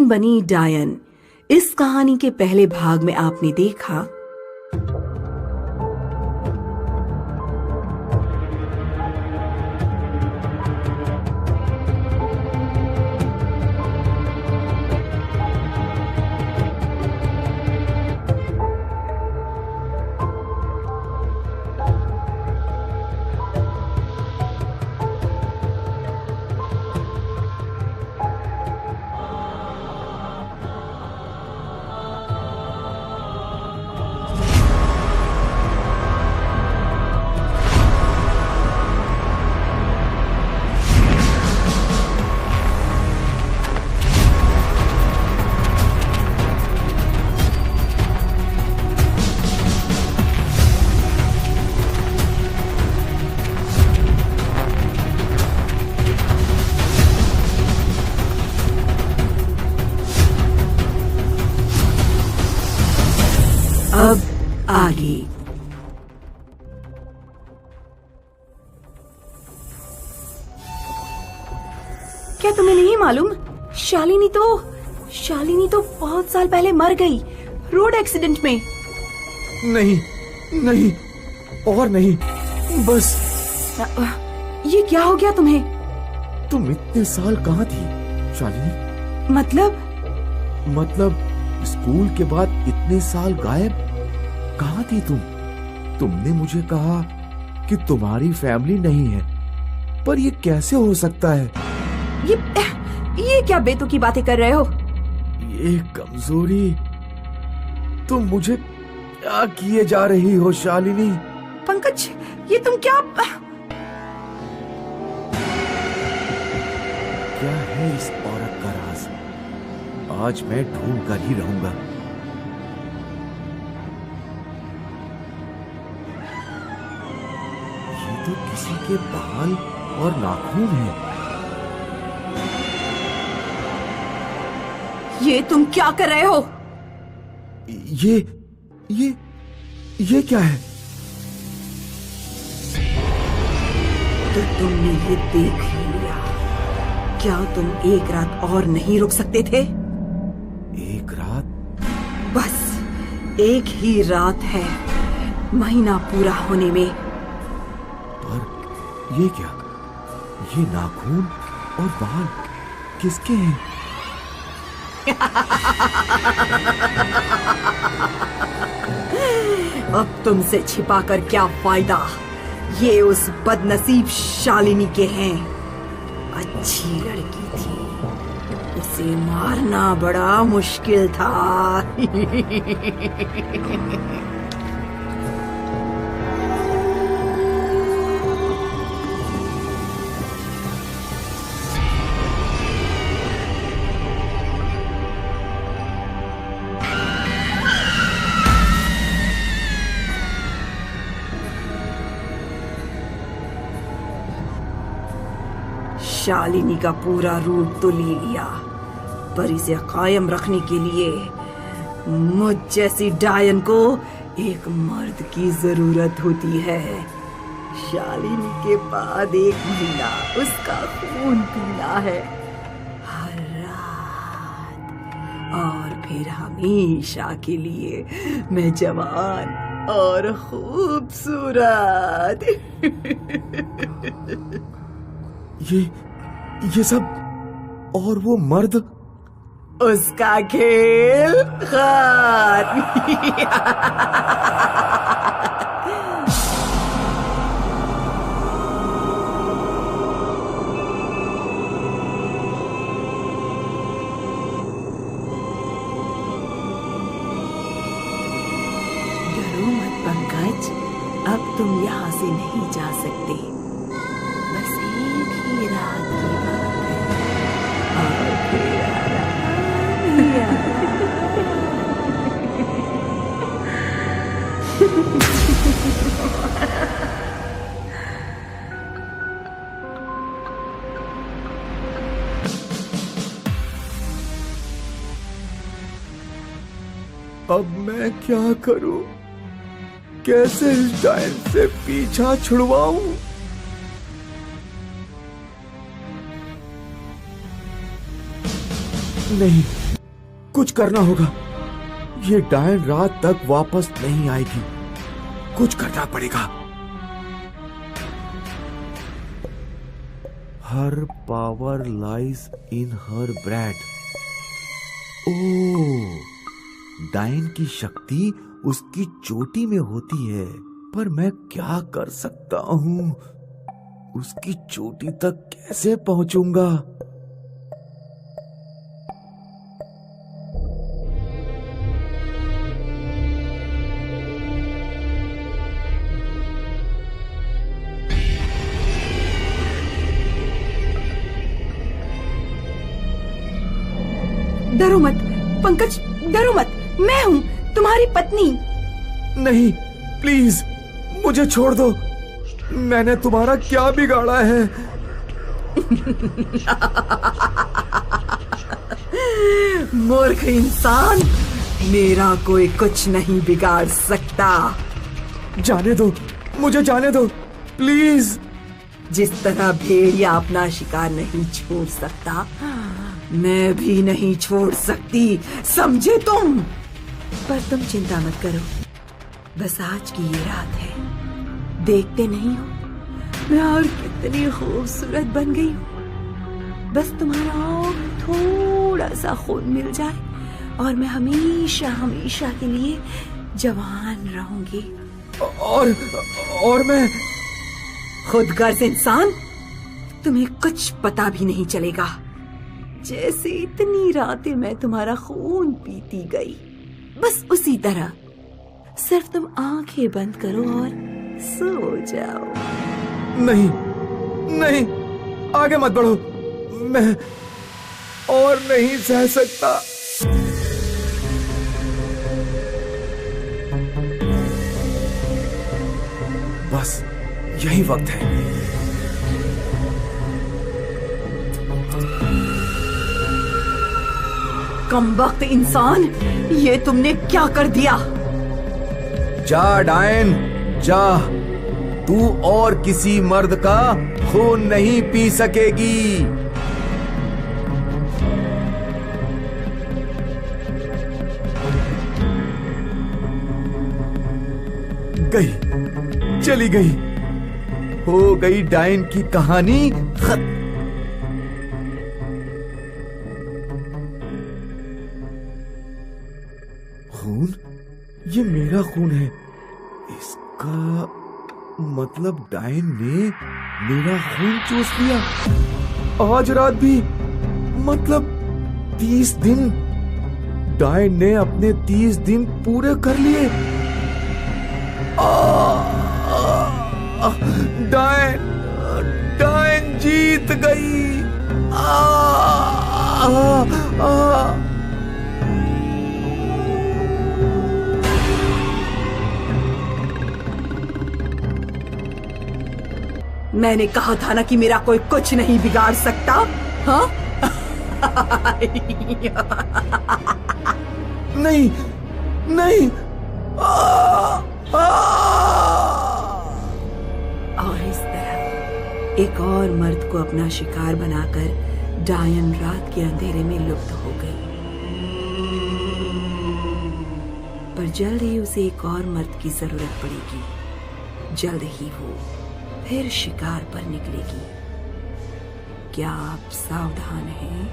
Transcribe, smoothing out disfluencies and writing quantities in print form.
बनी डायन। इस कहानी के पहले भाग में आपने देखा अब आगे। क्या तुम्हें नहीं मालूम, शालिनी तो बहुत साल पहले मर गई रोड एक्सीडेंट में। नहीं नहीं और नहीं, बस। ये क्या हो गया तुम्हें? तुम इतने साल कहाँ थी शालिनी? मतलब स्कूल के बाद इतने साल गायब कहाँ थी तुम? तुमने मुझे कहा कि तुम्हारी फैमिली नहीं है, पर ये कैसे हो सकता है? ये क्या बेतुकी बातें कर रहे हो? ये कमजोरी तुम मुझे क्या किए जा रही हो शालिनी? पंकज, ये तुम क्या है इस औरत का राज? आज मैं ढूंढ कर ही रहूंगा। ये तो किसी के बाल और नाखून हैं। ये तुम क्या कर रहे हो? ये क्या है? तो तुमने ये देख ही लिया। क्या तुम एक रात और नहीं रुक सकते थे? एक रात? बस एक ही रात है महीना पूरा होने में। पर ये क्या? ये नाखून और बाल किसके हैं? अब तुमसे छिपाकर क्या फायदा? ये उस बदनसीब शालिनी के हैं। अच्छी लड़की थी, उसे मारना बड़ा मुश्किल था। शालिनी का पूरा रूप तो ले लिया, पर इसे कायम रखने के लिए मुझ जैसी डायन को एक मर्द की जरूरत होती है। शालिनी के बाद एक महीना उसका खून पीना है हर रात, और फिर हमेशा के लिए मैं जवान और खूबसूरत। ये सब, और वो मर्द? उसका खेल खत्म। डरो मत पंकज, अब तुम यहाँ से नहीं जा सकते। बस एक ही रात की बात है, और फिर आराम ही आराम। अब मैं क्या करूं? कैसे इस डायन से पीछा छुड़वाऊं? नहीं, कुछ करना होगा। ये डायन रात तक वापस नहीं आएगी। कुछ करना पड़ेगा। Her power lies in her braid. Oh, डायन की शक्ति उसकी चोटी में होती है। पर मैं क्या कर सकता हूं? उसकी चोटी तक कैसे पहुंचूंगा? डरो मत पंकज, डरो मत। मैं हूँ तुम्हारी पत्नी। नहीं, प्लीज मुझे छोड़ दो। मैंने तुम्हारा क्या बिगाड़ा है? मूर्ख इंसान, मेरा कोई कुछ नहीं बिगाड़ सकता। जाने दो, मुझे जाने दो प्लीज। जिस तरह भेड़िया अपना शिकार नहीं छोड़ सकता, मैं भी नहीं छोड़ सकती, समझे तुम? पर तुम चिंता मत करो, बस आज की ये रात है। देखते नहीं हो मैं और कितनी खूबसूरत बन गई हूँ। बस तुम्हारा और थोड़ा सा खून मिल जाए और मैं हमेशा हमेशा के लिए जवान रहूंगी। और मैं खुदगर्ज इंसान, तुम्हें कुछ पता भी नहीं चलेगा। जैसे इतनी रातें मैं तुम्हारा खून पीती गई, बस उसी तरह सिर्फ तुम आंखें बंद करो और सो जाओ। नहीं नहीं, आगे मत बढ़ो, मैं और नहीं सह सकता। बस यही वक्त है। कमबख्त इंसान, ये तुमने क्या कर दिया? जा डायन जा, तू और किसी मर्द का खून नहीं पी सकेगी। गई, चली गई, हो गई डायन की कहानी खत्म। खून? ये मेरा खून है। इसका मतलब डायन ने मेरा खून चूस लिया। आज रात भी, मतलब 30 दिन। डायन ने अपने 30 दिन पूरे कर लिए। डायन जीत गई। मैंने कहा था ना कि मेरा कोई कुछ नहीं बिगाड़ सकता। हाँ? नहीं नहीं। और इस तरह एक और मर्द को अपना शिकार बनाकर डायन रात के अंधेरे में लुप्त हो गई। पर जल्द ही उसे एक और मर्द की जरूरत पड़ेगी। जल्द ही वो फिर शिकार पर निकलेगी। क्या आप सावधान हैं?